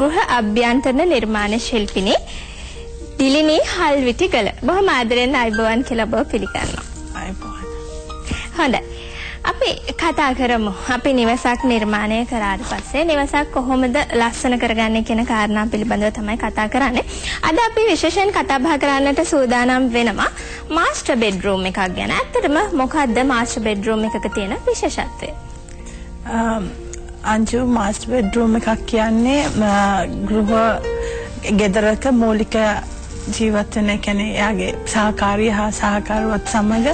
ගෘහ අභ්‍යන්තර නිර්මාණ ශිල්පිනී දිලිනී හල්විටිගල. බොහොම ආදරෙන් අයබෝවන් කියලා ඔබ පිළිගන්නවා. අයබෝවන්. හොඳයි. අපි කතා කරමු. අපි නිවසක් නිර්මාණය කරාට පස්සේ නිවසක් කොහොමද ලස්සන කරගන්නේ කියන කාරණා පිළිබඳව තමයි කතා කරන්නේ. අද අපි විශේෂයෙන් කතා බහ කරන්නට සූදානම් වෙනවා මාස්ටර් බෙඩ්රූම් එකක් ගැන. ඇත්තටම මොකක්ද මාස්ටර් බෙඩ්රූම් එකක තියෙන විශේෂත්වය? අංජු මාස්ටර් බෙඩ්රූම් එකක් කියන්නේ ගෘහ ගෙදරක මූලික ජීවත් වෙන කියන්නේ එයාගේ සහකාරිය හා සහකාරුවත් සමග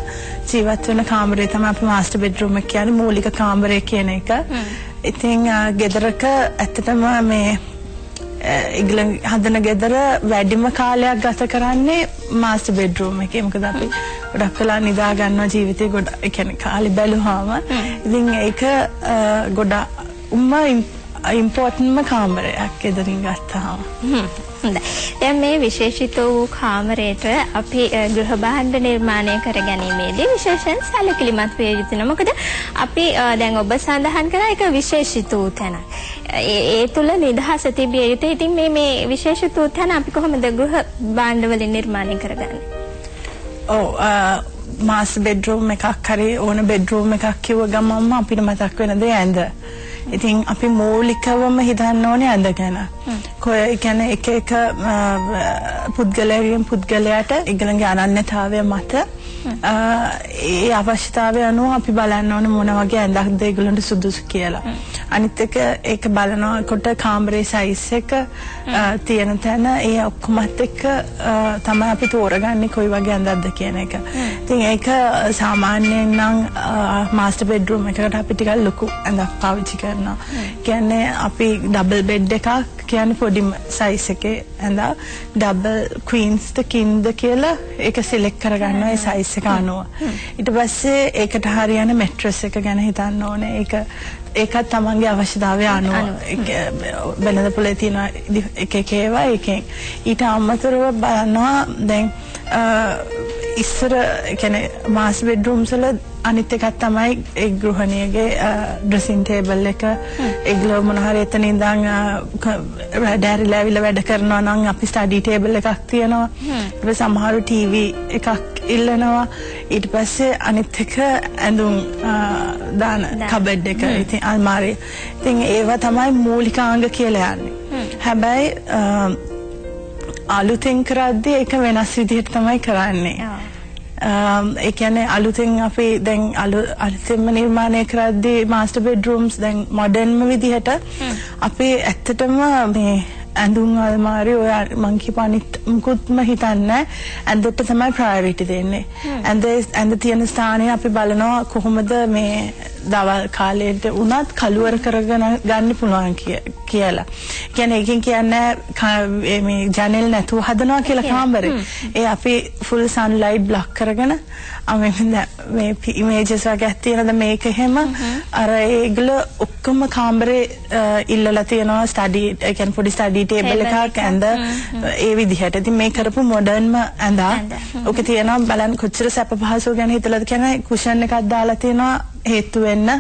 ජීවත් වෙන කාමරය තමයි අපි මාස්ටර් බෙඩ්රූම් එක කියන්නේ මූලික කාමරය කියන එක. ඉතින් ගෙදරක ඇත්තටම මේ හදන ගෙදර වැඩිම කාලයක් ගත කරන්නේ මාස්ටර් බෙඩ්රූම් එකේ. මොකද අපි ගොඩක් වෙලා නිදා ගන්නවා ජීවිතේ ගොඩක් කියන්නේ කාලේ බැලුවාම. ඉතින් ඒක ගොඩක් ඉම්පෝටන්ට්ම කාමරයක් ගෙදරින් ගත්තාම. හොඳයි. දැන් මේ විශේෂිත වූ කාමරයට අපි ගෘහ භාණ්ඩ නිර්මාණය කර ගැනීමේදී විශේෂයෙන් සැලකිලිමත් විය යුතුයි. මොකද අපි දැන් ඔබ සඳහන් කරා ඒක විශේෂිත වූ තැනක්. ඒ තුල නිදහස තිබිය යුතුයි. ඉතින් මේ විශේෂිත වූ තැන අපි කොහොමද ගෘහ භාණ්ඩ වලින් නිර්මාණය කරගන්නේ? මාස්ටර් බෙඩ්රූම් එකක් හරි ඕන බෙඩ්රූම් එකක් කිව්ව ගමන්ම අපිට මතක් වෙන දේ ඇඳ. ඉතින් අපි මූලිකවම හිතන්න ඕනේ ඇඳ ගැන. කොහේ කියන්නේ එක පුද්ගලයාගෙන් පුද්ගලයාට ඒගොල්ලන්ගේ අනන්‍යතාවය මත ඒ අවශ්‍යතාවය අනුව අපි බලන්න ඕනේ මොන වගේ ඇඳක්ද ඒගොල්ලන්ට සුදුසු කියලා. අනිත් එක ඒක බලනකොට කාමරේ සයිස් එක තියෙන තැන ඒ ඔක්කොමත් එක්ක තමයි අපි තෝරගන්නේ කොයි වගේ ඇඳක්ද කියන එක. ඉතින් ඒක සාමාන්‍යයෙන් නම් මාස්ටර් බෙඩ්රූම් එකකට අපි ටිකක් ලොකු ඇඳක් පාවිච්චි කරනවා. කියන්නේ අපි ඩබල් බෙඩ් එකක් කියන්නේ පොඩි සයිස් එකේ ඇඳක් ඩබල් ක්වීන්ස්ද කින්ද කියලා ඒක සිලෙක්ට් කරගන්නවා ඒ සයිස් එක අනුව. ඊට පස්සේ ඒකට හරියන මැට්‍රස් එක ගැන හිතන්න ඕනේ. ඒකත් තමන්ගේ අවශ්‍යතාවය අනුව වෙනද පොලේ තියෙන එක ඒවා එකෙන්. ඊට අමතරව බලනවා දැන් ඉස්සර කියන්නේ මාස්ටර් බෙඩ්රූම්ස් වල අනිත් එකක් තමයි ඒ ගෘහණියගේ ඩ්‍රෙසින් ටේබල් එක. ඒගොල්ලෝ මොන හරි එතන ඉඳන් ඩෑරිලා ඇවිල්ලා වැඩ කරනවා නම් අපි ස්ටඩි ටේබල් එකක් තියනවා. ඊට පස්සේ සමහරව ටීවී එකක් ඉල්ලනවා. ඊට පස්සේ අනිත් එක ඇඳුම් දාන කබඩ් එක. ඉතින් අල්මාරිය. ඉතින් ඒවා තමයි මූලිකාංග කියලා යන්නේ. හැබැයි අලුතෙන් කරද්දී ඒක වෙනස් විදිහට තමයි කරන්නේ. ඒ කියන්නේ අලුතෙන් අපි දැන් අලුතෙන්ම නිර්මාණය කරද්දී මාස්ටර් බෙඩ්රූම්ස් දැන් මොඩර්න්ම විදිහට අපි ඇත්තටම මේ ඇඳුම් අල්මාරිය ඔය මං කියපු අනිත් මුකුත්ම හිතන්නේ ඇඳට තමයි ප්‍රයොරිටි දෙන්නේ. ඇඳ තියෙන ස්ථානය අපි බලනවා කොහොමද මේ දවල් කාලේට උනත් කළුවර කරගෙන ගන්න පුළුවන් කියලා. කියන්නේ එකකින් කියන්නේ මේ ජනෙල් නැතුව හදනවා කියලා කාමරේ. ඒ අපි ෆුල් සන්ලයිට් බ්ලොක් කරගෙන මේ ඉමේජස් වගේ තියෙනද මේක එහෙම අර ඒගොල්ලෝ ඔක්කොම කාමරේ ඉල්ලලා තියෙනවා ස්ටඩි ඒ කියන්නේ පොඩි ස්ටඩි ටේබල් එකක් ඇඳ ඒ විදිහට. ඉතින් මේ කරපු මොඩර්න්ම ඇඳා. ඔකේ තියෙනවා බලන්න කොච්චර සැප පහසුව ගැන හිතලාද කියන්නේ කුෂන් එකක් දාලා තියෙනවා හේතු වෙන්න.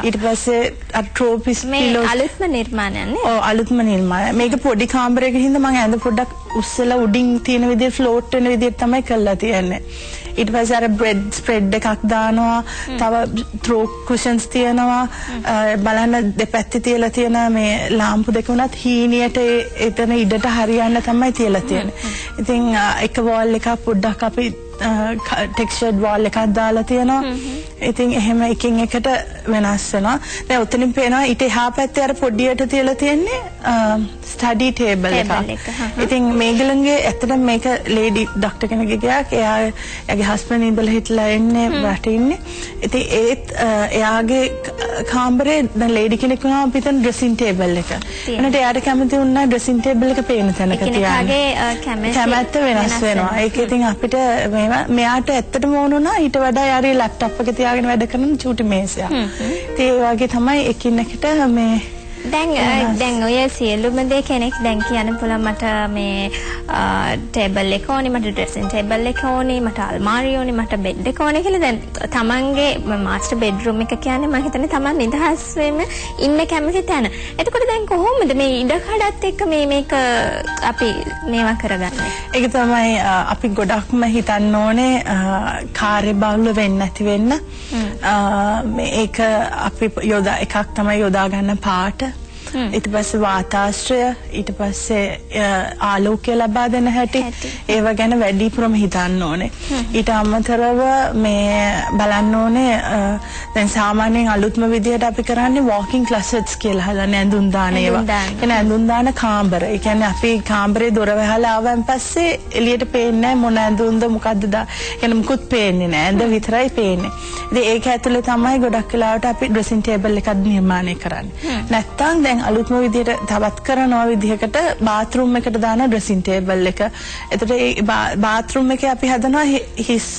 ඊට පස්සේ ට්‍රෝපිස් පිලෝ අලුත්ම නිර්මාණයක් නේ. ඔව් අලුත්ම නිර්මාණය. මේක පොඩි කාමරයක හින්දා මම ඇඳ පොඩ්ඩක් උස්සලා උඩින් තියෙන විදිහට ෆ්ලෝට් වෙන විදිහට තමයි කරලා තියෙන්නේ. ඊට පස්සේ අර බ්‍රෙඩ් ස්ප්‍රෙඩ් එකක් දානවා. තව ත්‍රෝ කුෂන්ස් තියෙනවා. බලන්න දෙපැත්තේ තියලා තියෙන මේ ලාම්පු දෙක උනත් හීනියට එතන ඉඩට හරියන්න තමයි තියලා තියෙන්නේ. ඉතින් එක වෝල් එකක් පොඩ්ඩක් අපි ටෙක්ස්චර්ඩ් වෝල් එකක් දාලා තියෙනවා. ඉතින් එහෙම එකින් එකට වෙනස් වෙනවා. දැන් උතනින් පේනවා ඊට එහා පැත්තේ අර පොඩියට තියලා තියෙන්නේ ස්ටඩි ටේබල් එකක්. ඉතින් මේගොල්ලන්ගේ ඇත්තටම මේක ලේඩි ડોක්ටර් කෙනෙක්ගේ ගයක්. එයාගේ හස්බන්ඩ් ඉඳලා හිටලා එන්නේ රට ඉන්නේ. ඉතින් එයාගේ කාමරේ දැන් ලේඩි කෙනෙක් වුණාම අපි හිතන ඩ්‍රෙසින් ටේබල් එක. එනට එයාට කැමති වුණා ඩ්‍රෙසින් ටේබල් එක පේන තැනක තියන්න. කැමැත්ත වෙනස් වෙනවා. ඒක ඉතින් අපිට මෙයාට ඇත්තටම ඕන වුණා ඊට වඩා යාරි ලැප්ටොප් එක තියාගෙන වැඩ කරන චූටි මේසයක්. ඒ වගේ තමයි එකින් එකට මේ දැන් ඔය සියලුම දේ කෙනෙක් දැන් කියන්න පුළුවන් මට මේ ටේබල් එක ඕනේ, මට ඩ්‍රෙසින් ටේබල් එක ඕනේ, මට අල්මාරිය ඕනේ, මට බෙඩ් එක ඕනේ කියලා. දැන් තමන්ගේ මාස්ටර් බෙඩ්රූම් එක කියන්නේ මම හිතන්නේ තමන් නිදහස් වෙන්න ඉන්න කැමති තැන. එතකොට දැන් කොහොමද මේ ඉඩකඩත් එක්ක මේක අපි මේවා කරගන්නේ? ඒක තමයි අපි ගොඩක්ම හිතන්න ඕනේ කාර්යබහුල වෙන්න නැති වෙන්න. මේක අපි එකක් තමයි යොදා ගන්න පාට. ඊට පස්සේ වාතාශ්‍රය, ඊට පස්සේ ආලෝකය ලබා දෙන හැටි, ඒව ගැන වැඩිපුරම හිතන්න ඕනේ. ඊට අමතරව මේ බලන්න ඕනේ දැන් සාමාන්‍යයෙන් අලුත්ම විදියට අපි කරන්නේ walking closets කියලා හදන්නේ, ඇඳුම් දාන ඒවා. කියන්නේ ඇඳුම් දාන කාමර. ඒ කියන්නේ අපි කාමරේ දොර වහලා ආවන් පස්සේ එළියට පේන්නේ මොන ඇඳුම්ද මොකද්ද කියන්නේ මුකුත් පේන්නේ නැහැ. ඇඳ විතරයි පේන්නේ. ඉතින් ඒක ඇතුලේ තමයි ගොඩක් වෙලාවට අපි dressing table එකක් නිර්මාණය කරන්නේ. නැත්තම් දැන් අලුත්ම විදියට තවත් කරනවා විදිහකට බාත්රූම් එකට දාන ඩ්‍රෙසින් ටේබල් එක. එතකොට ඒ බාත්රූම් එකේ අපි හදනවා හිස්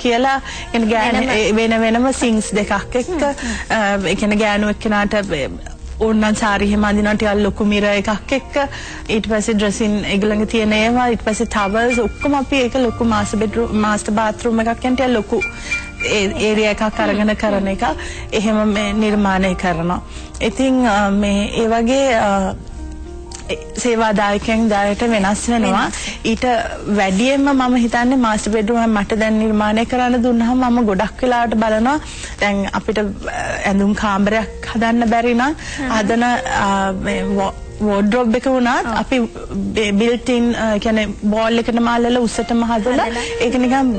කියලා වෙන වෙනම සිංක්ස් දෙකක් එක්ක. ඒ කියන්නේ ගෑනු එක්කෙනාට ඕනනම් සාරි එහෙම අඳිනවා ටිකක් ලොකු මිර එකක් එක්ක. ඊට පස්සේ ඩ්‍රෙසින් ඒගොල්ලන්ගේ තියෙන ඒවා, ඊට පස්සේ ටවල්ස් ඔක්කොම අපි ඒක ලොකු මාස්ටර් බාත්රූම් එකක් කියන්නේ ටිකක් ලොකු ඒරියා එකක් අරගෙන කරන එක. එහෙම මේ නිර්මාණය කරනවා. ඉතින් මේ ඒ වගේ සේවාදායකයන් දායට වෙනස් වෙනවා. ඊට වැඩියෙන්ම මම හිතන්නේ මාස්ටර් බෙඩ්රූම් මට දැන් නිර්මාණය කරන්න දුන්නාම මම ගොඩක් වෙලාවට බලනවා දැන් අපිට ඇඳුම් කාමරයක් හදන්න බැරි නම් හදන wardrobe එක වුණත් අපි built in කියන්නේ wall එකට මාල්ලලා උසටම හදලා ඒක නිකන්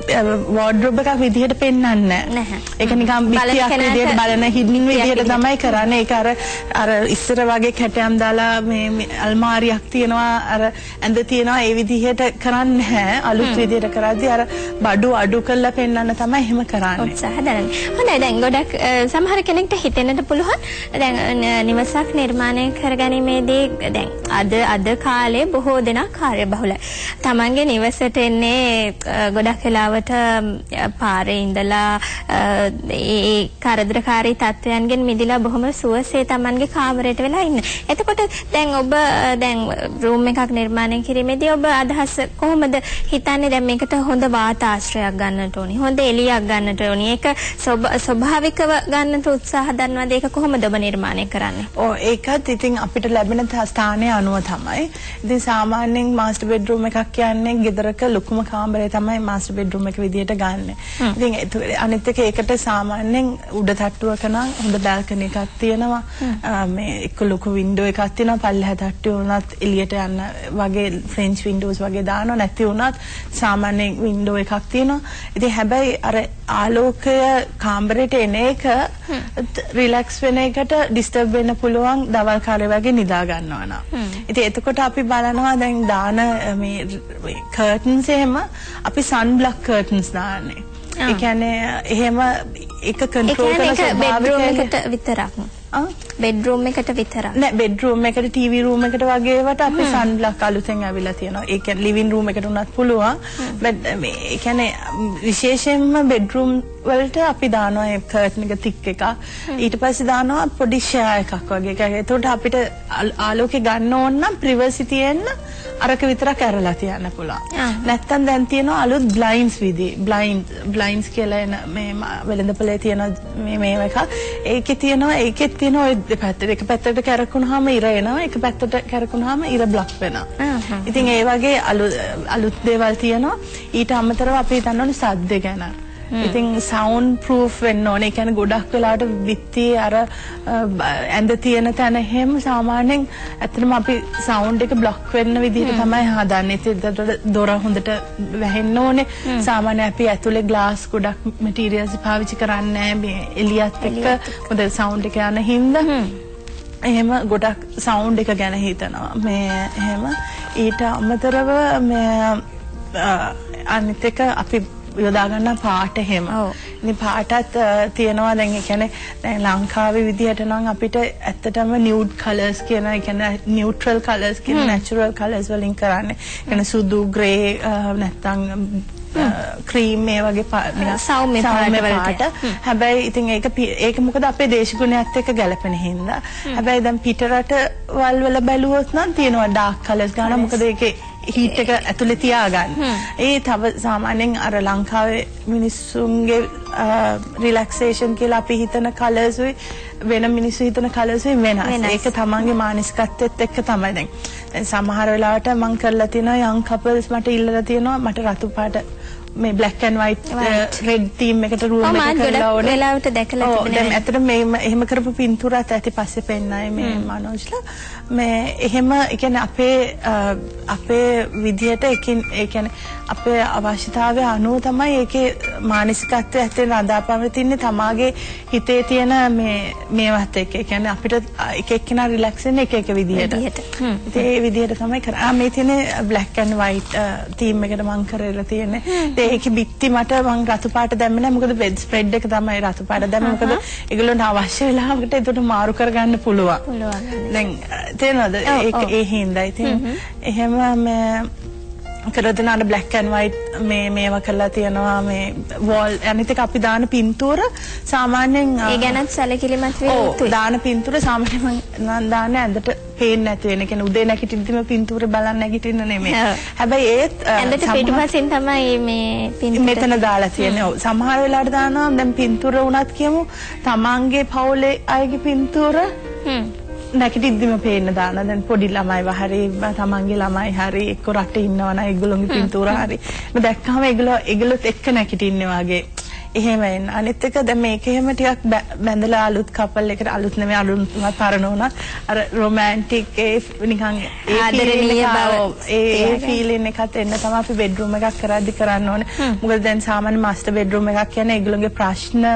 wardrobe එකක් විදිහට පෙන්වන්නේ නැහැ. ඒක නිකන් පිටියක් විදිහට බලන hidden විදිහට තමයි කරන්නේ. ඒක අර ඉස්සර වගේ කැටයම් දාලා මේ අල්මාරියක් තියනවා, අර ඇඳ තියනවා, ඒ විදිහට කරන්නේ නැහැ. අලුත් විදිහට කරද්දී අර බඩු අඩු කරලා පෙන්වන්න තමයි එහෙම කරන්නේ. උත්සාහ දරන්නේ. හොඳයි. දැන් ගොඩක් සමහර කෙනෙක්ට හිතෙන්නට පුළුවන් දැන් නිවසක් නිර්මාණය කරගැනීමේදී දැන් අද කාලේ බොහෝ දෙනා කාර්යබහුලයි. තමන්ගේ නිවසට එන්නේ ගොඩක් වෙලාවට පාරේ ඉඳලා ඒ කරදරකාරී තත්වයන්ගෙන් මිදලා බොහොම සුවසේ තමන්ගේ කාමරයට වෙලා ඉන්න. එතකොට දැන් ඔබ දැන් රූම් එකක් නිර්මාණය කිරීමේදී ඔබ අදහස් කොහොමද හිතන්නේ? දැන් මේකට හොඳ වාතාශ්‍රයක් ගන්නට ඕනි, හොඳ එළියක් ගන්නට ඕනි, ඒක ස්වභාවිකව ගන්නට උත්සාහ දරනවාද? ඒක කොහොමද ඔබ නිර්මාණය කරන්නේ? ඒකත් ඉතින් අපිට ලැබෙන ස්ථානය අනුව තමයි. ඉතින් සාමාන්‍යයෙන් මාස්ටර් බෙඩ්රූම් එකක් කියන්නේ ගෙදරක ලොකුම කාමරය තමයි මාස්ටර් බෙඩ්රූම් එක විදියට ගන්න. ඉතින් අනිත් එක ඒකට සාමාන්‍යයෙන් උඩ තට්ටුවක නම් හොඳ බැල්කනි එකක් තියෙනවා. මේ එක්ක ලොකු වින්ඩෝ එකක් තියෙනවා. පල්ලෙහා තට්ටුව උනත් එළියට යන්න වගේ ෆ්‍රෙන්ච් වින්ඩෝස් වගේ දානවා. නැති උනත් සාමාන්‍යයෙන් වින්ඩෝ එකක් තියෙනවා. ඉතින් හැබැයි අර ආලෝකය කාමරයට එන එක රිලැක්ස් වෙන එකට ඩිස්ටර්බ් වෙන්න පුළුවන් දවල් කාලේ වගේ නිදා ගන්නවා නම්. ඉතින් එතකොට අපි බලනවා දැන් දාන මේ කර්ටන්ස් එහෙම අපි සන් බ්ලොක් කර්ටන්ස් දාන්නේ. ඒ කියන්නේ එහෙම එක කන්ට්‍රෝල් කරන ස්වභාවයකට විතරක්. බෙඩ්රූම් එකට විතරක් නෑ, බෙඩ්රූම් එකට ටීවී රූම් එකට වගේ ඒවට අපි සන් බ්ලොක් අලුතෙන් ඇවිල්ලා තියෙනවා. ඒ කියන්නේ ලිවිං රූම් එකට උනත් පුළුවන්. මේ ඒ කියන්නේ විශේෂයෙන්ම බෙඩ්රූම් වලට අපි දානවා ඒ කර්ටන් එක තික් එකක්. ඊට පස්සේ දානවා පොඩි ෂෙයා එකක් වගේ. ඒකට අපිට ආලෝකය ගන්න ඕන නම් ප්‍රිවසි තියෙන්න අරක විතරක් ඇරලා තියන්න පුළුවන්. නැත්තම් දැන් තියෙනවා අලුත් බ්ලයින්ඩ්ස් බ්ලයින්ඩ්ස් කියලා එන මේ වෙළඳපොලේ තියෙන මේ එකක්. ඒකේ තියෙනවා ඔය දෙපැත්තට. එක පැත්තට කැරකුණාම ඉර එනවා, එක පැත්තට කැරකුණාම ඉර බ්ලොක් වෙනවා. ඉතින් ඒ වගේ අලුත් දේවල් තියෙනවා. ඊට අමතරව අපි හිතන්න ඕනේ සද්ද ගැන. ඉතින් සවුන්ඩ් ප්‍රූෆ් වෙන්න ඕනේ. ඒ කියන්නේ ගොඩක් වෙලාවට බිත්තියේ අර ඇඳ තියෙන තැන හැම සාමාන්‍යයෙන් ඇත්තටම අපි සවුන්ඩ් එක බ්ලොක් වෙන්න විදිහට තමයි හදන්නේ. ඒකට දොර හොඳට වැහෙන්න ඕනේ. සාමාන්‍යයෙන් අපි ඇතුලේ ග්ලාස් ගොඩක් මැටීරියල්ස් පාවිච්චි කරන්නේ නැහැ. මේ එළියත් එක්ක හොඳ සවුන්ඩ් එක යන හින්දා එහෙම ගොඩක් සවුන්ඩ් එක ගැන හිතනවා. මේ එහෙම ඊට අමතරව මේ අනිත් එක අපි යොදා ගන්න පාට එහෙම. ඉතින් පාටත් තියෙනවා දැන් ඒ කියන්නේ දැන් ලංකාවේ විදිහට නම් අපිට ඇත්තටම නියුඩ් කලර්ස් කියන ඒ කියන්නේ නියුට්‍රල් කලර්ස් කියන නැචරල් කලර්ස් වලින් කරන්නේ. කියන්නේ සුදු ග්‍රේ නැත්තම් ක්‍රීම් මේ වගේ සෞම්‍ය පාට. හැබැයි ඉතින් ඒක මොකද අපේ දේශගුණයත් එක්ක ගැලපෙන හින්දා. හැබැයි දැන් පිටරට වල බැලුවොත් නම් තියෙනවා ඩාර්ක් කලර්ස් ගන්න. මොකද ඒකේ හීට් එක ඇතුලේ තියාගන්න. ඒ තව සාමාන්‍යයෙන් අර ලංකාවේ මිනිස්සුන්ගේ රිලැක්සේෂන් කියලා අපි හිතන කලර්ස් වෙන මිනිස්සු හිතන කලර්ස් වෙනස්. ඒක තමන්ගේ මානසිකත්වයට එක්ක තමයි දැන්. සමහර වෙලාවට මම කරලා තියෙනවා යන් කපල්ස් මට ඉල්ලලා තියෙනවා මට රතු පාට මේ black and white red theme එකට room එක කරලා ඕනේ. වෙලාවට දැකලා තිබෙනවා. දැන් ඇත්තට මේ එහෙම කරපු පින්තූරات ඇති පස්සේ පෙන්නයි මේ මනෝජ්ලා මේ එහෙම ඒ කියන්නේ අපේ විදියට ඒ කියන්නේ අපේ අවශ්‍යතාවය අනුව තමයි ඒකේ මානසිකත්වය ඇත්තට රඳාපවතින්නේ තමාගේ හිතේ තියෙන මේවත් එක්ක. ඒ කියන්නේ අපිට එක එක්කෙනා රිලැක්ස් වෙන්නේ එක විදියට. ඉතින් ඒ විදියට තමයි කරන්නේ. මේ තියෙන්නේ black and white theme එකට මම කරලා තියෙන්නේ. ඒකේ බිත්ති මට මම රතු පාට දැම්මේ නැහැ. මොකද බෙඩ් ස්ප්‍රෙඩ් එක තමයි රතු පාට දැම්මේ. මොකද ඒගොල්ලන්ට අවශ්‍ය වෙලාවකට ඒකට මාරු කරගන්න පුළුවන්. දැන් තේරෙනවද? ඒක ඒ හින්දා. ඉතින් එහෙම කරලා දෙන black and white මේවා කරලා තියෙනවා මේ wall අනිත් එක අපි දාන පින්තූර සාමාන්‍යයෙන් ඒ ගැනත් සැලකිලිමත් වෙන්න යුතුයි. දාන පින්තූර සාමාන්‍යයෙන් මම දාන්නේ ඇඳට පේන්නේ නැති වෙන. කියන්නේ උදේ නැගිටිද්දිම පින්තූරේ බලන්න නැගිටින්න නෙමෙයි. හැබැයි ඒත් ඇඳට පිටුපසින් තමයි මේ පින්තූර මෙතන දාලා තියෙන්නේ. ඔව් සමහර වෙලාවට දානවා දැන් පින්තූර වුණත් කියමු තමන්ගේ පවුලේ අයගේ පින්තූර නැගිටිද්දිම පේන්න දාන. දැන් පොඩි ළමයි හරි තමන්ගේ ළමයි හරි එක්ක රටේ ඉන්නවනම් ඒගොල්ලෝගේ පින්තූර හරි මම දැක්කම ඒගොල්ලොත් එක්ක නැගිටින්නේ වගේ එහෙම එන්න. අනිත් එක දැන් මේක එහෙම ටිකක් බැඳලා අලුත් කපල් එකට අලුත් නෙමෙයි අලුත් පරණ වුණා අර රොමැන්ටික් ඒ නිකන් ආදරණීය බව ඒ ෆීලින් එකත් එන්න තමයි අපි බෙඩ්රූම් එකක් කරද්දි කරන්න ඕනේ. මොකද දැන් සාමාන්‍ය මාස්ටර් බෙඩ්රූම් එකක් කියන්නේ ඒගොල්ලෝගේ ප්‍රශ්න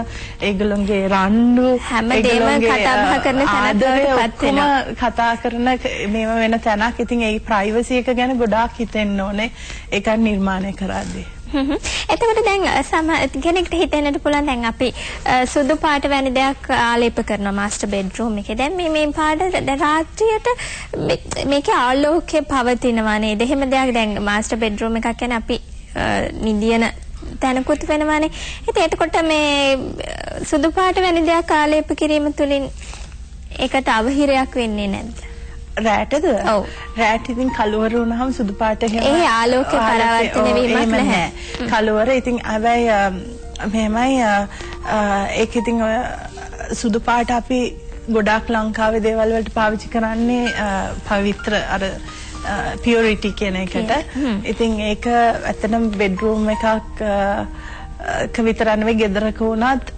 ඒගොල්ලෝගේ රණ්ඩු හැමදේම කතා බහ කරන තැනකටපත් වෙනවා. කතා කරන මේව වෙන තැනක්. ඉතින් ඒ ප්‍රයිවසි එක ගැන ගොඩාක් හිතෙන්න ඕනේ ඒක නිර්මාණය කරද්දී. එතකොට දැන් කෙනෙක්ට හිතෙන්නට පුළුවන් දැන් අපි සුදු පාට වැනි දෙයක් ආලේප කරනවා මාස්ටර් බෙඩ්රූම් එකේ. දැන් මේ පාට දැන් රාත්‍රියට මේකේ ආලෝකය පවතිනවා නේද? එහෙම දෙයක් දැන් මාස්ටර් බෙඩ්රූම් එකක් කියන්නේ අපි නිදියන තැනකුත් වෙනවානේ. ඉතින් එතකොට මේ සුදු පාට වැනි දෙයක් ආලේප කිරීම තුළින් ඒකට අවහිරයක් වෙන්නේ නැද්ද? රැටද? ඔව්. රැට ඉතින් කලවර වුණාම සුදු පාට එහෙම ඒ ආලෝකේ පරාවර්තන වීමක් නැහැ. කලවර ඉතින් හැබැයි මෙහෙමයි ඒක ඉතින් සුදු පාට අපි ගොඩාක් ලංකාවේ දේවල් වලට පාවිච්චි කරන්නේ පවිත්‍ර අර පියුරිටි කියන එකට. ඉතින් ඒක ඇත්තටම බෙඩ්රූම් එකක් විතරක් නෙවෙයි ගෙදරක වුණත්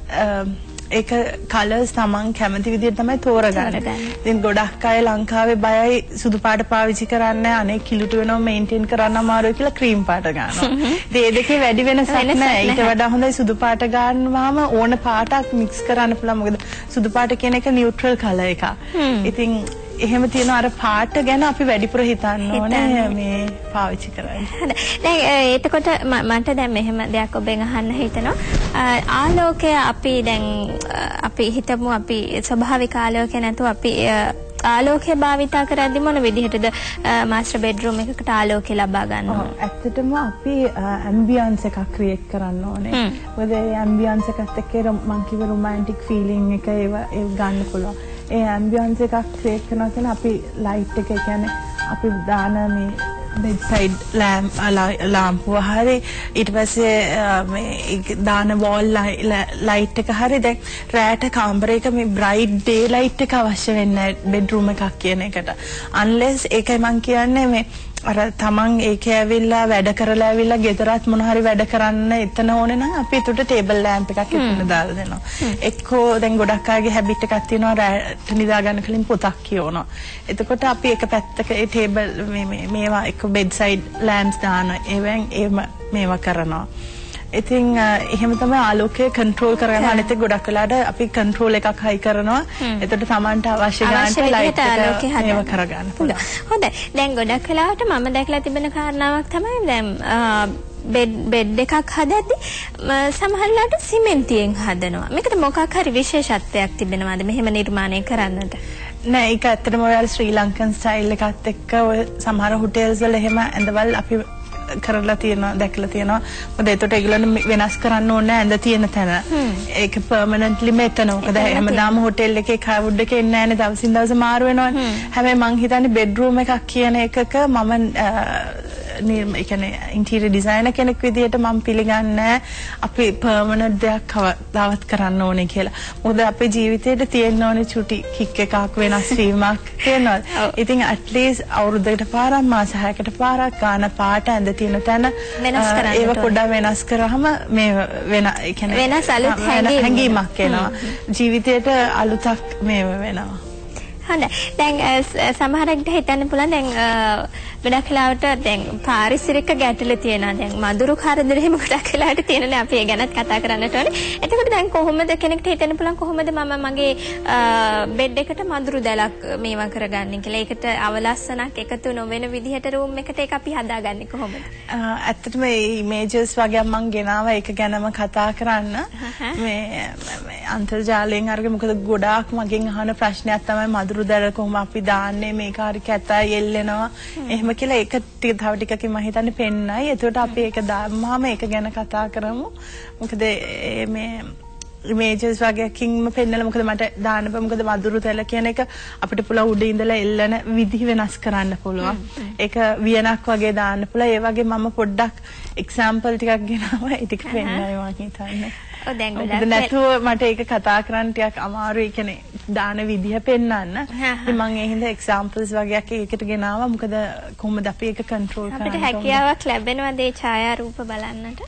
ඒක කලර්ස් තමන් කැමති විදිහට තමයි තෝරගන්නේ. ඉතින් ගොඩක් අය ලංකාවේ බයයි සුදු පාට පාවිච්චි කරන්න අනේ කිලුට වෙනවා මේන්ටේන් කරන්න අමාරුයි කියලා ක්‍රීම් පාට ගන්නවා. ඉතින් ඒ දෙකේ වැඩි වෙනසක් නැහැ. ඊට වඩා හොඳයි සුදු පාට ගන්නවාම ඕන පාටක් මික්ස් කරන්න පුළුවන්. මොකද සුදු පාට කියන එක නියුට්‍රල් කලර් එකක්. ඉතින් එහෙම තියෙන අර පාට ගැන අපි වැඩිපුර හිතන්න ඕනේ මේ පාවිච්චි කරන්නේ. හරි. දැන් එතකොට මට දැන් මෙහෙම දෙයක් ඔබෙන් අහන්න හිතෙනවා. ආලෝකය අපි දැන් අපි හිතමු අපි ස්වභාවික ආලෝකය නැතුව අපි ආලෝකය භාවිතා කරද්දි මොන විදිහටද මාස්ටර් බෙඩ්රූම් එකකට ආලෝකය ලබා ගන්න ඕනේ? ඇත්තටම අපි ඇම්බියන්ස් එකක් ක්‍රියේට් කරන්න ඕනේ. මොකද ඒ ඇම්බියන්ස් එකත් එක්ක මම කිව්ව රොමැන්ටික් ෆීලිං එක ඒව ගන්න පුළුවන්. ඒ ඇම්බියන්ස් එකක් ක්‍රියේට් කරනවා කියන්නේ අපි ලයිට් එක කියන්නේ අපි දාන මේ bedside ලාම්පුව හරි ඊට පස්සේ මේ දාන wall light එක හරි දැන් රැට කාමරයක මේ bright day light එක අවශ්‍ය වෙන්නේ bedroom එකක් කියන එකට unless ඒකයි මම කියන්නේ මේ අර තමන් ඒකේ ඇවිල්ලා වැඩ කරලා ඇවිල්ලා ගෙදරත් මොන හරි වැඩ කරන්න එතන ඕනේ නම් අපි ඒකට ටේබල් ලැම්ප් එකක් එතන දාලා දෙනවා. එක්කෝ දැන් ගොඩක් අයගේ හැබිට් එකක් තියෙනවා රැට නිදා ගන්න කලින් පොතක් කියවනවා. එතකොට අපි එක පැත්තක ඒ ටේබල් මේවා එක්ක බෙඩ්සයිඩ් ලැම්ප්ස් දාන ඒවෙන් මේවා කරනවා. ඉතින් එහෙම තමයි ආලෝකය කන්ට්‍රෝල් කරගන්න. අනිත් එක ගොඩක් වෙලාට අපි කන්ට්‍රෝල් එකක් හයි කරනවා. එතකොට Tamanට අවශ්‍ය ගන්නට ලයිට් එක මේව කරගන්න පුළුවන්. හොඳයි. දැන් ගොඩක් වෙලාවට මම දැකලා තිබෙන කාරණාවක් තමයි දැන් බෙඩ් එකක් හදද්දි සමහරවිට සිමෙන්තියෙන් හදනවා. මේකට මොකක් හරි විශේෂත්වයක් තිබෙනවද මෙහෙම නිර්මාණය කරන්නට? නෑ ඒක ඇත්තටම ඔයාලා ශ්‍රී ලංකන් ස්ටයිල් එකත් එක්ක ඔය සමහර හොටෙල්ස් වල එහෙම ඇඳවල් අපි කරලා තියෙනවා දැකලා තියෙනවා. මොකද ඒකට ඒගොල්ලන්ට වෙනස් කරන්න ඕනේ නැහැ ඇඳ තියෙන තැන. ඒක පර්මනන්ට්ලි මෙතන. මොකද හැමදාම හොටෙල් එකේ කවුඩ් එකේ ඉන්නේ නැහැනේ දවසින් දවස මාරු වෙනවනේ. හැබැයි මං හිතන්නේ බෙඩ්රූම් එකක් කියන එකක මම ඒ කියන්නේ ඉන්ටීරියර් ඩිසයිනර් කෙනෙක් විදිහට මම පිළිගන්නේ අපි පර්මනන්ට් දෙයක් කවදාවත් කරන්න ඕනේ කියලා. මොකද අපේ ජීවිතේට තියෙන්න ඕනේ චුටි කික් එකක් වෙනස් වීමක් තියෙනවා. ඉතින් at least අවුරුද්දකට පාරක් මාස 6කට පාරක් ගාන පාට ඇඳ තියෙන තැන වෙනස් කරන්න ඒව පොඩ්ඩක් වෙනස් කරාම මේ ඒ කියන්නේ වෙනස් අලුත් හැඟීමක් එනවා. ජීවිතේට අලුතක් මේ වෙනවා. හොඳයි. දැන් සමහරකට හිතන්න පුළුවන් දැන් ගොඩක් වෙලාවට දැන් පාරිසරික ගැටලු තියෙනවා. දැන් මදුරු කරදර එහෙම ගොඩක් වෙලාවට තියෙනනේ අපි ඒ ගැනත් කතා කරන්නට ඕනේ. එතකොට දැන් කොහොමද කෙනෙක්ට හිතන්න පුළුවන් කොහොමද මම මගේ බෙඩ් එකට මදුරු දැලක් මේවා කරගන්නේ කියලා. ඒකට අවලස්සනක් එකතු නොවන විදිහට රූම් එකට ඒක අපි හදාගන්නේ කොහොමද? ඇත්තටම මේ ඉමේජස් වගේ මම ගෙනාවා ඒක ගැනම කතා කරන්න. මේ අන්තර්ජාලයෙන් අරගෙන මොකද ගොඩාක් මගෙන් අහන ප්‍රශ්නයක් තමයි මදුරු දැල කොහොම අපි දාන්නේ මේක හරි කැතයි එල්ලෙනවා. එහෙම කියලා ඒක තව ටිකකින් මම හිතන්නේ පෙන්නයි. එතකොට අපි ඒක දාම්මාම ඒක ගැන කතා කරමු. මොකද මේ ඉමේජස් වගේකින්ම පෙන්නලා මොකද මට දාන්න බෑ. මොකද මදුරු තැල කියන එක අපිට පුළුවන් උඩ ඉඳලා එල්ලන විදිහ වෙනස් කරන්න පුළුවන්. ඒක වියනක් වගේ දාන්න පුළුවන්. ඒ වගේ මම පොඩ්ඩක් එක්සැම්පල් ටිකක් ගෙනාවා. ඒ ටික පෙන්නයි මම හිතන්නේ. ඔව් දැන් ගොඩක් නැතුව මට ඒක කතා කරන්න ටිකක් අමාරුයි. කියන්නේ දාන විදිහ පෙන්නන්න. ඉතින් මම ඒ හින්දා එක්සැම්පල්ස් වගේක් ඒකට ගෙනාවා. මොකද කොහොමද අපි ඒක කන්ට්‍රෝල් කරන්නේ? අපිට හැකියාවක් ලැබෙනවද ඒ ඡායාරූප බලන්නට?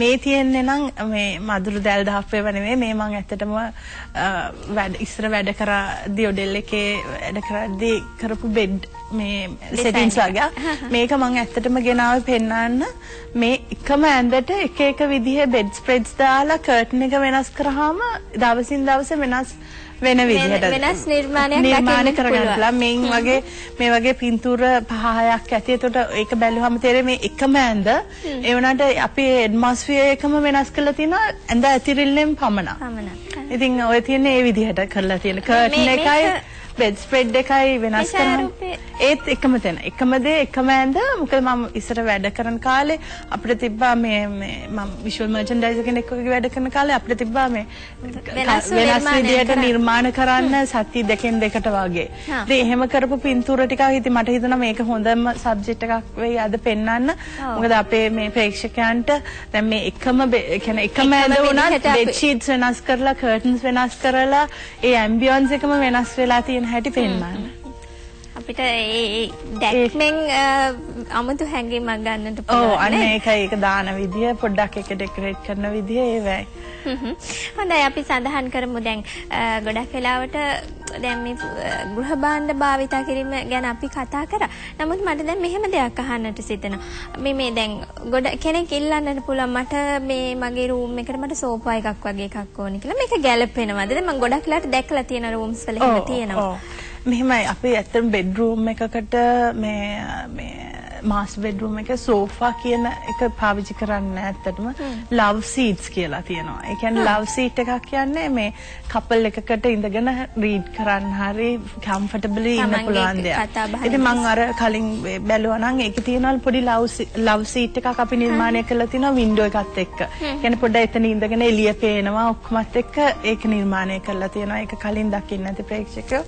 මේ තියෙන්නේ නම් මේ මදුරු දැල් දාපේව නෙමෙයි. මේ මම ඇත්තටම ඉස්සර වැඩ කරද්දී ඔඩෙල් එකේ වැඩ කරද්දී කරපු බෙඩ් මේ සෙටින්ග්ස් වගේ. මේක මම ඇත්තටම ගෙනාවේ පෙන්නන්න. මේ එකම ඇඳට එක එක විදිහේ බෙඩ් ස්ප්‍රෙඩ්ස් දාලා කර්ටන් එක වෙනස් කරාම දවසින් දවස වෙනස් වෙන විදිහට වෙනස් නිර්මාණයක් නිර්මාණය කරගන්න පුළුවන්. මේ වගේ පින්තූර 5-6ක් ඇති. එතකොට ඒක බැලුවම තේරෙයි මේ එකම ඇඳ ඒ වුණාට අපේ ඇට්මොස්ෆියර් එකම වෙනස් කරලා තියෙනවා ඇඳ ඇතිරිල්ලෙන් පමණක්. ඉතින් ඔය තියෙන්නේ ඒ විදිහට කරලා තියෙන කර්ටන් එකයි බෙඩ් ස්ප්‍රෙඩ් එකයි වෙනස් කරන්නේ. ඒත් එකම තැන. එකම දේ එකම ඇඳ. මොකද මම ඉස්සර වැඩ කරන කාලේ අපිට තිබ්බා මේ මම විෂුවල් මර්චන්ඩයිසර් කෙනෙක් වගේ වැඩ කරන කාලේ අපිට තිබ්බා මේ වෙනස් විදියට නිර්මාණ කරන්න සති දෙකෙන් දෙකට වගේ. ඉතින් එහෙම කරපු පින්තූර ටිකක් ඉතින් මට හිතුණා මේක හොඳම සබ්ජෙක්ට් එකක් වෙයි අද පෙන්වන්න. මොකද අපේ මේ ප්‍රේක්ෂකයන්ට දැන් මේ එකම කියන්නේ එකම ඇඳ වුණත් බෙඩ් ෂීට්ස් වෙනස් කරලා කර්ටන්ස් වෙනස් කරලා ඒ ඇම්බියන්ස් එකම වෙනස් වෙලා තියෙන හැටි පෙන්වන්න. අපිට ඒ දැක්මෙන් අමුතු හැඟීමක් ගන්නට පුළුවන්. ඔව් අන්න ඒකයි ඒක දාන විදිය පොඩ්ඩක් ඒක ඩෙකොරේට් කරන විදිය ඒවයි. හොඳයි අපි සඳහන් කරමු දැන් ගොඩක් වෙලාවට දැන් මේ ගෘහ භාණ්ඩ භාවිතා කිරීම ගැන අපි කතා කරා. නමුත් මට දැන් මෙහෙම දෙයක් අහන්නට සිතෙනවා. මේ දැන් ගොඩ කෙනෙක් ඉල්ලන්නට පුළුවන් මට මේ මගේ රූම් එකට මට සෝෆා එකක් වගේ එකක් ඕනේ කියලා. මේක ගැලපෙනවද? දැන් මම ගොඩක් වෙලාවට දැකලා තියෙන රූම්ස් වල එහෙම තියෙනවා. මෙහෙමයි අපි ඇත්තටම බෙඩ්රූම් එකකට මේ මාස්ටර් බෙඩ්රූම් එකේ සෝෆා කියන එක පාවිච්චි කරන්නේ ඇත්තටම ලව් සීට්ස් කියලා තියෙනවා. ඒ කියන්නේ ලව් සීට් එකක් කියන්නේ මේ කපල් එකකට ඉඳගෙන රීඩ් කරන්න හරි කම්ෆර්ටබලි ඉන්න පුළුවන් දෙයක්. ඉතින් මම අර කලින් බැලුවා නම් ඒකේ තියෙනවා පොඩි ලව් සීට් එකක් අපි නිර්මාණය කරලා තිනවා වින්ඩෝ එකත් එක්ක. කියන්නේ පොඩ්ඩක් එතන ඉඳගෙන එළිය පේනවා ඔක්කොමත් එක්ක ඒක නිර්මාණය කරලා තියෙනවා. ඒක කලින් දකින්න නැති ප්‍රේක්ෂකයෝ.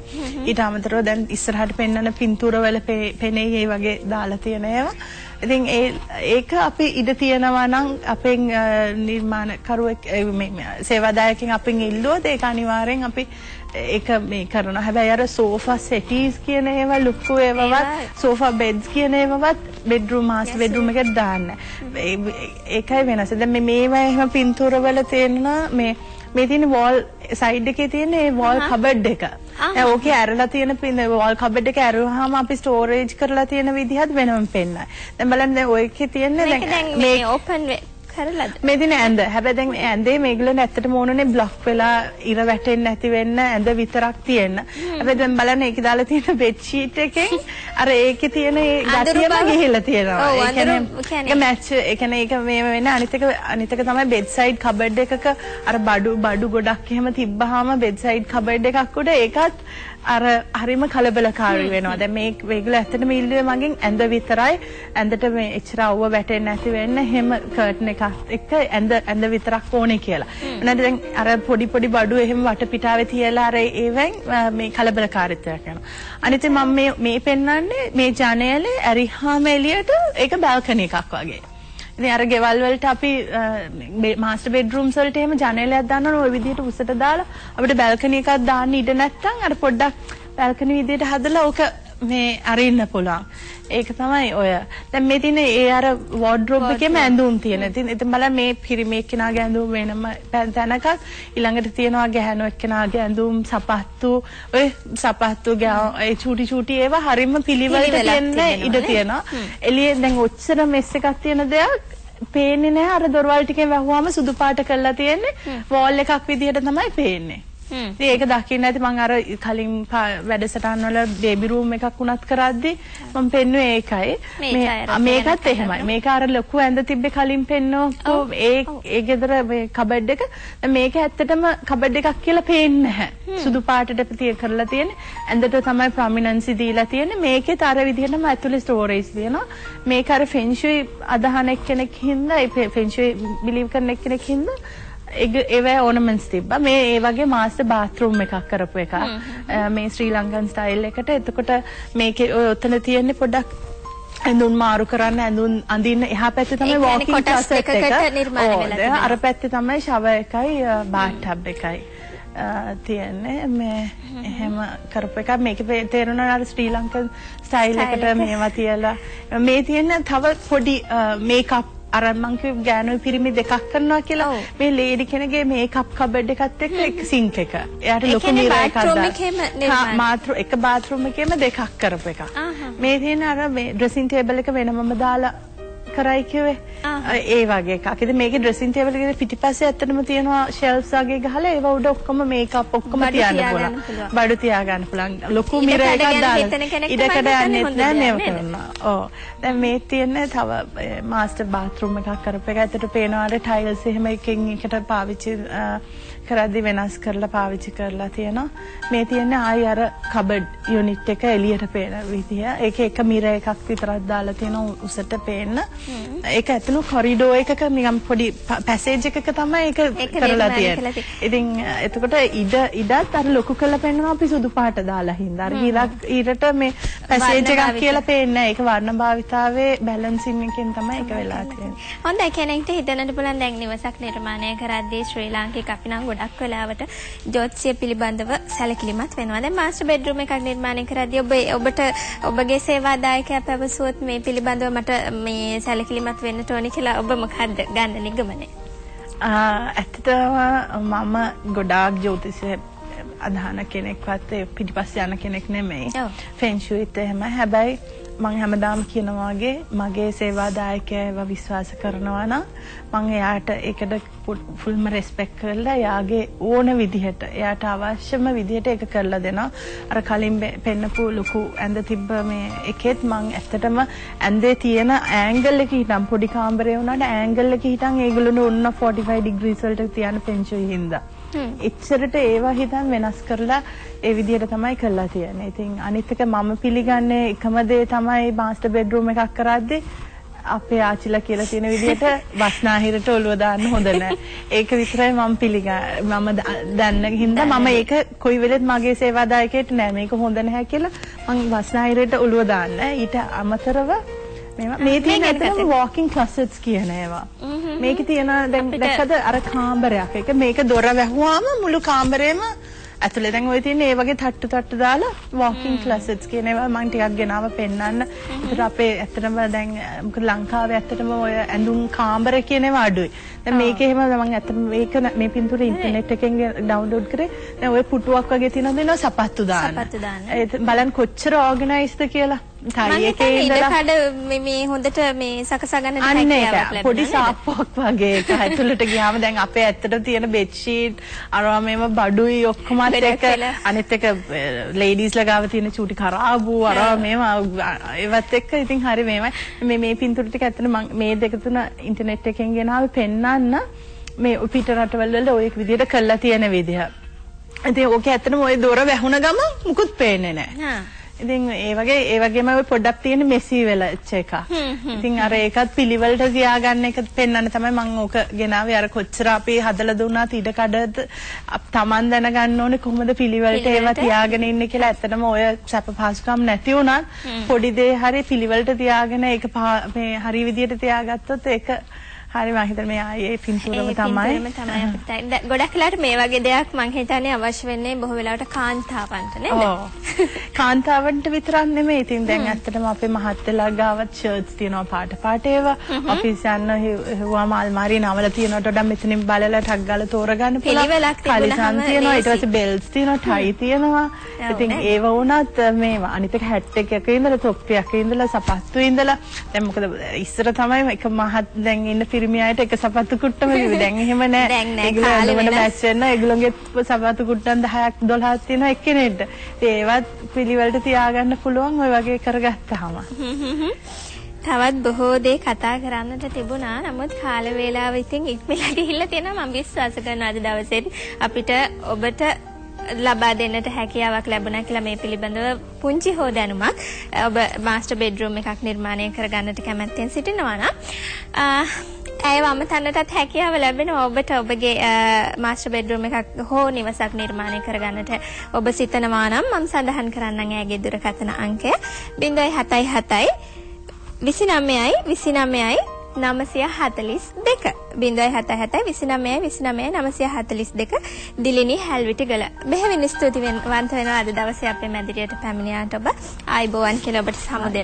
ඊට අමතරව දැන් ඉස්සරහට පෙන්වන පින්තූර වල පෙනෙයි ඒ වගේ දාලා තියෙන ඒවා. ඉතින් ඒක අපි ඉඩ තියනවා නම් අපෙන් නිර්මාණකරුවෙක් මේ සේවාදායකෙන් අපෙන් ඉල්ලුවොත් ඒක අනිවාර්යෙන් අපි ඒක මේ කරනවා. හැබැයි අර සෝෆා සෙටීස් කියන ඒවා ලුක්කු ඒවාවත් සෝෆා බෙඩ්ස් කියන ඒවාවත් බෙඩ්රූම් මාස්ටර් බෙඩ්රූම් එකට දාන්න. ඒකයි වෙනස. දැන් මේවා එහෙම පින්තූර වල තියෙනවා මේ තියෙන වෝල් සයිඩ් එකේ තියෙන ඒ වෝල් කබඩ් එක. ඕකේ ඇරලා තියෙන වෝල් කබඩ් එක ඇරුවාම අපි ස්ටෝරේජ් කරලා තියෙන විදිහත් වෙනම පෙන්නයි. දැන් බලන්න දැන් ඔයකේ තියෙන්නේ දැන් මේ ඕපන් කරලාද? මේ දින ඇඳ. හැබැයි දැන් ඇඳේ මේගොල්ලෝ ඇත්තටම ඕනනේ බ්ලොක් වෙලා ඉර වැටෙන්නේ නැති වෙන්න ඇඳ විතරක් තියෙන්න. හැබැයි දැන් බලන්න ඒකේ දාලා තියෙන බෙඩ් ෂීට් එකෙන් අර ඒකේ තියෙන ඒ ගතියම ගිහිල්ලා තියෙනවා. ඒ කියන්නේ ඒක මැච් ඒ කියන්නේ ඒක මේ වෙන අනිත් එක තමයි බෙඩ් සයිඩ් කබඩ් එකක අර බඩු ගොඩක් එහෙම තිබ්බහම බෙඩ් සයිඩ් කබඩ් එකක් උඩ ඒකත් අර හරිම කලබලකාරී වෙනවා. දැන් මේගොල්ලෝ ඇත්තටම ඉල්ලුවේ මගෙන් ඇඳ විතරයි. ඇඳට මේ එච්චර අවුව වැටෙන්නේ නැති වෙන්න හැම කර්ටන් එකක් එක්ක ඇඳ විතරක් ඕනේ කියලා. නැත්නම් දැන් අර පොඩි බඩු එහෙම වටපිටාවේ තියලා අර ඒවෙන් මේ කලබලකාරීත්වයක් යනවා. අනිත් මම මේ පෙන්වන්නේ මේ ජනේලේ ඇරිහාම එළියට ඒක බල්කනි එකක් වගේ. ඉතින් අර ගෙවල් වලට අපි මාස්ටර් බෙඩ්රූම්ස් වලට එහෙම ජනේලයක් දානවා ඔය විදිහට උසට දාලා අපිට බල්කනි එකක් දාන්න ඉඩ නැත්නම් අර පොඩ්ඩක් බල්කනි විදිහට හදලා ඕක මේ අරින්න පුළුවන්. ඒක තමයි ඔය. දැන් මේ තියෙන ඒ අර වෝඩ්‍රොබ් එකේම ඇඳුම් තියෙන. ඉතින් බලන්න මේ පිරිමි එක්කෙනාගේ ඇඳුම් වෙනම තැනකක් ඊළඟට තියෙනවා ගැහණු එක්කෙනාගේ ඇඳුම් සපත්තු ඔය සපත්තු ඒ චූටි ඒවා හරියම පිළිවෙලට තියෙන ඉඩ තියෙනවා. එළියේ දැන් ඔච්චර මෙස් එකක් තියෙන දෙයක් පේන්නේ නැහැ. අර දොරවල් ටිකෙන් වැහුවාම සුදු පාට කරලා තියෙන්නේ වෝල් එකක් විදිහට තමයි පේන්නේ. ඉතින් ඒක දකින්න ඇති මම අර කලින් වැඩසටහන් වල බේබි රූම් එකක් උනත් කරද්දි මම පෙන්නුවේ ඒකයි මේකත් එහෙමයි මේක අර ලොකු ඇඳ තිබ්බේ කලින් පෙන්නෝ ඒ ගෙදර මේ කබඩ් එක මේක ඇත්තටම කබඩ් එකක් කියලා පේන්නේ නැහැ සුදු පාටට කරලා තියෙන්නේ ඇඳට තමයි ප්‍රොමිනන්සි දීලා තියෙන්නේ මේකෙත් අර විදිහටම ඇතුලේ ස්ටෝරේජ් තියෙනවා මේක අර ෆෙන්ෂුයි අදහන එක්කෙනෙක් හින්දා ඒ ෆෙන්ෂුයි බිලීව් කරන එක්කෙනෙක් හින්දා ඒවැ ඕනමන්ට්ස් තිබ්බා මේ ඒ වගේ මාස්ටර් බාත්රූම් එකක් කරපු එක මේ ශ්‍රී ලංකන් ස්ටයිල් එකට එතකොට මේකේ ඔය ඔතන තියෙන්නේ පොඩ්ඩක් ඇඳුම් මාරු කරන්න ඇඳුම් අඳින්න එහා පැත්තේ තමයි වෝකින් ක්ලෝසට් එක අර පැත්තේ තමයි ෂවර් එකයි බාත් ටබ් එකයි තියන්නේ මේ එහෙම කරපු එක මේකේ තේරුණා අර ශ්‍රී ලංකන් ස්ටයිල් එකට මේවා තියලා මේ තියෙන තව පොඩි මේකප් අර මං කිව්ව ගෑනුයි පිරිමි දෙකක් කරනවා කියලා මේ ලේඩි කෙනගේ මේකප් කබඩ් එකත් එක්ක එක සින්ක් එක. එයාට ලොකු මිරර් එකක් දාලා මාත්‍ර එක බාත්රූම් එකේම දෙකක් කරපු එකක්. මේ තියෙන අර මේ ඩ්‍රෙසින් ටේබල් එක වෙනමම දාලා කරයි කිව්වේ. ඒ වගේ එකක්. ඉතින් මේකේ ඩ්‍රෙසින් ටේබල් එකේ පිටිපස්සේ ඇත්තටම තියෙනවා ෂෙල්ෆ්ස් වගේ ගහලා ඒව උඩ ඔක්කොම මේකප් ඔක්කොම තියන්න පුළුවන්. බඩු තියා ගන්න පුළුවන්. ලොකු මිරර් එකක් දාලා ඉඩකඩ යන්නෙත් නෑ මේව කරනවා. ඔව්. දැන් මේ තියෙන්නේ තව මාස්ටර් බාත්රූම් එකක් කරපු එක. ඇත්තට පේනවා අර ටයිල්ස් එහෙම එකකින් එකට පාවිච්චි කරද්දි වෙනස් කරලා පාවිච්චි කරලා තියෙනවා. මේ තියෙන්නේ ආයි අර කබඩ් යුනිට් එක එළියට පේන විදිය. ඒකේ එක මිරර් එකක් විතරක් දාලා තියෙනවා උසට පේන්න. ඒක ඇතුළු කොරිඩෝ එකක නිකන් පොඩි පැසේජ් එකක තමයි ඒක කරලා තියෙන්නේ. ඉතින් එතකොට ඉඩත් අර ලොකු කරලා පෙන්නනවා අපි සුදු පාට දාලා හින්දා. අර ඊරට මේ පැසේජ් එකක් කියලා පේන්නේ නැහැ. ඒක වර්ණ භාවිතාවේ බැලන්සින් එකෙන් තමයි ඒක වෙලා තියෙන්නේ. හොඳයි කෙනෙක්ට හිතන්නට පුළුවන් දැන් නිවසක් නිර්මාණය කරද්දී ශ්‍රී ලාංකික අපි නම් ගොඩක් වෙලාවට ජ්‍යොතිෂය පිළිබඳව සැලකිලිමත් වෙනවා. දැන් මාස්ටර් බෙඩ්රූම් එකක් නිර්මාණය කරද්දී ඔබට ඔබගේ සේවාදායකයා පැවසුවොත් මේ පිළිබඳව මට මේ සැලකිලිමත් වෙන්න ඕනි කියලා ඔබ මොකද්ද ගන්න නිගමනය? ඇත්තටම මම ගොඩාක් ජ්‍යොතිෂය අදහන කෙනෙක්වත් පිටිපස්සේ යන කෙනෙක් නෙමෙයි. ෆෙන්ෂුයිත් එහෙම. හැබැයි මම හැමදාම කියනවා වගේ මගේ සේවාදායකයව විශ්වාස කරනවා නම් මම එයාට ඒකට ෆුල්ම රෙස්පෙක්ට් කරලා එයාගේ ඕන විදිහට එයාට අවශ්‍යම විදිහට ඒක කරලා දෙනවා. අර කලින් පෙන්නපු ලොකු ඇඳ තිබ්බ මේ එකෙත් මම ඇත්තටම ඇඳේ තියෙන ඇන්ගල් එක හිටන් පොඩි කාමරේ වුණාට ඇන්ගල් එක හිටන් ඒගොල්ලෝ ඔන්න 45 ඩිග්‍රීස් වලට තියන ෆෙන්ෂුයි හින්දා. එච්චරට ඒවා හිතන් වෙනස් කරලා ඒ විදිහට තමයි කරලා තියෙන්නේ. ඉතින් අනිත් එක මම පිළිගන්නේ එකම දේ තමයි මාස්ටර් බෙඩ්රූම් එකක් කරද්දී අපේ ආච්චිලා කියලා තියෙන විදිහට වස්නාහිරට ඔළුව දාන්න හොඳ නැහැ. ඒක විතරයි මම දන්න හින්දා මම ඒක කොයි වෙලෙත් මගේ සේවාදායකයට නෑ මේක හොඳ නැහැ කියලා මම වස්නාහිරට ඔළුව දාන්න. ඊට අමතරව මේ තියෙන ඇත්තම වෝකින් ක්ලොසට්ස් කියන ඒවා. මේකේ තියෙන දැන් දැක්කද අර කාමරයක් එක මේක දොර වැහුවාම මුළු කාමරේම ඇතුලේ දැන් ඔය තියෙන ඒ වගේ තට්ටු දාලා වෝකින් ක්ලොසට්ස් කියන ඒවා මම ටිකක් ගෙනාව පෙන්නන්න. ඒකට අපේ ඇත්තටම දැන් මොකද ලංකාවේ ඇත්තටම ඔය ඇඳුම් කාමර කියන ඒවා අඩුයි. දැන් මේක එහෙම මම ඇත්තටම මේක මේ පින්තූර ඉන්ටර්නෙට් එකෙන් ඩවුන්ලෝඩ් කරේ. දැන් ඔය පුටුවක් වගේ තියෙනවා දෙනවා සපත්තු දාන්න. බලන්න කොච්චර ඕගනයිස්ද කියලා. ටයි එකේ ඉඳලා කඩ මේ හොඳට මේ සකසා ගන්න අන්න හැකියාවක් ඒක පොඩි සාප්පුවක් වගේ එක ඇතුළට ගියාම දැන් අපේ ඇත්තට තියෙන බෙඩ් ෂීට් අරවා මේව බඩුයි ඔක්කොමත් එක අනිත් එක ලේඩීස්ලා ගාව තියෙන චූටි කරාබු අරවා මේව ඒවත් එක්ක ඉතින් හරි මේවයි මේ පින්තූර ටික ඇත්තට මම මේ දෙක තුන ඉන්ටර්නෙට් එකෙන් ගෙනාවේ පෙන්නන්න මේ පිට රටවල වල ඔය විදිහට කරලා තියෙන විදිහ. ඉතින් ඕකේ ඇත්තටම ඔය දොර වැහුණ ගමන් මුකුත් පේන්නේ නැහැ. ඉතින් ඒ වගේම ඔය පොඩ්ඩක් තියෙන මෙසි වෙලච් එක. ඉතින් අර ඒකත් පිළිවෙලට තියාගන්න එක පෙන්වන්න තමයි මම ඕක ගෙනාවේ. අර කොච්චර අපි හදලා දුන්නාත් ඉඩ කඩද Taman දැනගන්න ඕනේ කොහොමද පිළිවෙලට ඒවා තියාගෙන ඉන්නේ කියලා. ඇත්තටම ඔය සැප පහසුකම් නැති වුණත් පොඩි දේ හරි පිළිවෙලට තියාගෙන ඒක මේ හරි විදියට තියාගත්තොත් ඒක හරි මම හිතන්නේ මේ ආයේ පින්තූරම තමයි අපිට ගොඩක් වෙලාවට මේ වගේ දෙයක් මම හිතන්නේ අවශ්‍ය වෙන්නේ බොහෝ වෙලාවට කාන්තාවන්ට නේද? ඔව්. කාන්තාවන්ට විතරක් නෙමෙයි. ඉතින් දැන් ඇත්තටම අපේ මහත්තයලා ගාවත් ෂර්ට්ස් තියෙනවා පාට ඒවා. ඔෆිස් යන්න හුවාම අල්මාරිය නවල තියෙනවට වඩා මෙතනින් බලලා ටක් ගාලා තෝරගන්න පිළිවෙලක් තිබුණාම තියෙනවා. ඊට පස්සේ බෙල්ට්ස් තියෙනවා, ටයි තියෙනවා. ඉතින් ඒව වුණත් මේවා අනිත් එක හැට් එකක ඉඳලා තොප්පියක ඉඳලා සපත්තු ඉඳලා දැන් මොකද ඉස්සර තමයි එක මහත් දැන් ඉන්න පිරිමි අයට එක සපත්තු කුට්ටම කිව්වේ. දැන් එහෙම නෑ. ඒගොල්ලෝ මැච් වෙන්න ඒගොල්ලෝගේ සපත්තු කුට්ටන් 10ක් 12ක් තියෙනවා එක්කෙනෙක්ට. ඒවත් පිළිවෙලට තියාගන්න පුළුවන් ඔය වගේ කරගත්තාම. තවත් බොහෝ දේ කතා කරන්නට තිබුණා. නමුත් කාල වේලාව ඉතින් ඉක්මනට ගිහිල්ලා තියෙනවා. මම විශ්වාස කරනවා අද දවසේ අපිට ඔබට ලබා දෙන්නට හැකියාවක් ලැබුණා කියලා මේ පිළිබඳව පුංචි හෝ දැනුමක් ඔබ මාස්ටර් බෙඩ්රූම් එකක් නිර්මාණය කරගන්නට කැමැත්තෙන් සිටිනවා නම් ඒව අමතන්නටත් හැකියාව ලැබෙනවා ඔබට ඔබගේ මාස්ටර් බෙඩ්රූම් එකක් හෝ නිවසක් නිර්මාණය කරගන්නට ඔබ සිතනවා නම් මම සඳහන් කරන්නම් ඇගේ දුරකථන අංකය 077 29 29 942 077 29 29 942 දිලිනි හැල්විටිගල. බෙහෙවින් ස්තුතිවන්ත වෙනවා අද දවසේ අපේ මැදිරියට පැමිණියාට ඔබ ආයිබෝවන් කියලා ඔබට සමුදෙන්න